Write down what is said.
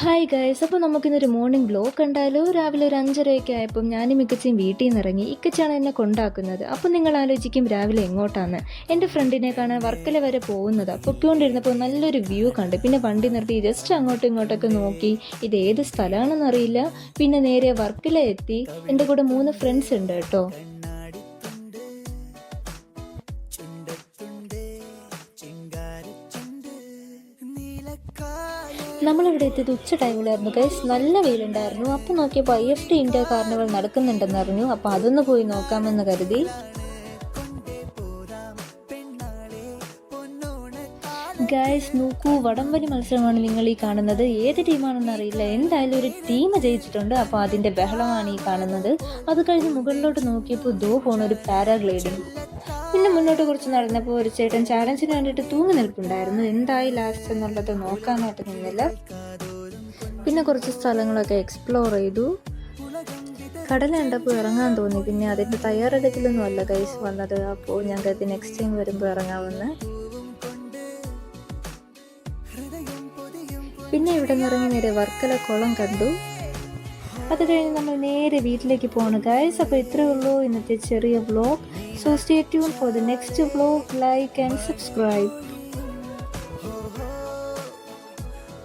Hi guys, അപ്പോൾ നമുക്കിന്നൊരു morning vlog കണ്ടാലോ. രാവിലെ ഒരു 5:30 ആയപ്പം ഞാനും ഇക്കച്ചയും വീട്ടിൽ നിന്ന് ഇറങ്ങി. ഇക്കച്ചാണ് എന്നെ കൊണ്ടാക്കുന്നത്. അപ്പോൾ നിങ്ങൾ ആലോചിക്കും രാവിലെ എങ്ങോട്ടാണ്. എൻ്റെ ഫ്രണ്ടിനെ കാണാൻ വർക്കല വരെ പോകുന്നത്. പൊയ്ക്കൊണ്ടിരുന്നപ്പോൾ നല്ലൊരു വ്യൂ കണ്ട്. പിന്നെ വണ്ടി നിർത്തി ജസ്റ്റ് അങ്ങോട്ടും ഇങ്ങോട്ടൊക്കെ നോക്കി. ഇത് ഏത് സ്ഥലമാണെന്ന് അറിയില്ല. പിന്നെ നേരെ വർക്കല എത്തി. എൻ്റെ കൂടെ 3 ഫ്രണ്ട്സ് ഉണ്ട് കേട്ടോ. നമ്മളിവിടെ എത്തിയത് ഉച്ച ടൈമിലായിരുന്നു ഗൈസ്. നല്ല വെയിലുണ്ടായിരുന്നു. അപ്പോൾ നോക്കിയപ്പോൾ IFT ഇന്ത്യ കാർണിവൽ നടക്കുന്നുണ്ടെന്ന് അറിഞ്ഞു. അപ്പോൾ അതൊന്ന് പോയി നോക്കാമെന്ന് കരുതി. ഗൈസ് നോക്കൂ, വടംവലി മത്സരമാണ് നിങ്ങൾ ഈ കാണുന്നത്. ഏത് ടീമാണെന്ന് അറിയില്ല, എന്തായാലും ഒരു ടീം ജയിച്ചിട്ടുണ്ട്. അപ്പോൾ അതിൻ്റെ ബഹളമാണ് ഈ കാണുന്നത്. അത് കഴിഞ്ഞ് മുകളിലോട്ട് നോക്കിയപ്പോൾ ദോ പോണ ഒരു പാരാഗ്ലൈഡിങ്. പിന്നെ മുന്നോട്ട് കുറച്ച് നടന്നപ്പോൾ ഒരു ചേട്ടൻ ചാലഞ്ചിന് വേണ്ടിയിട്ട് തൂങ്ങി നിൽപ്പുണ്ടായിരുന്നു. എന്തായി ലാസ്റ്റ് എന്നുള്ളത് നോക്കാനായിട്ട് നിന്നില്ല. പിന്നെ കുറച്ച് സ്ഥലങ്ങളൊക്കെ എക്സ്പ്ലോർ ചെയ്തു. കടൽ കണ്ടപ്പോൾ ഇറങ്ങാൻ തോന്നി. പിന്നെ അതിൻ്റെ തയ്യാറെടുക്കലൊന്നും അല്ല ഗൈസ് വന്നത്. അപ്പോൾ ഞാൻ കരുതി നെക്സ്റ്റ് ടൈം വരുമ്പോൾ ഇറങ്ങാമെന്ന്. പിന്നെ ഇവിടെ നിന്ന് ഇറങ്ങി നേരെ വർക്കല കുളം കണ്ടു. അത് കഴിഞ്ഞ് നമ്മൾ നേരെ വീട്ടിലേക്ക് പോകണം ഗൈസ്. അപ്പോൾ ഇത്രയേ ഉള്ളൂ ഇന്നത്തെ ചെറിയ vlog. So stay tuned for the next vlog, like and subscribe.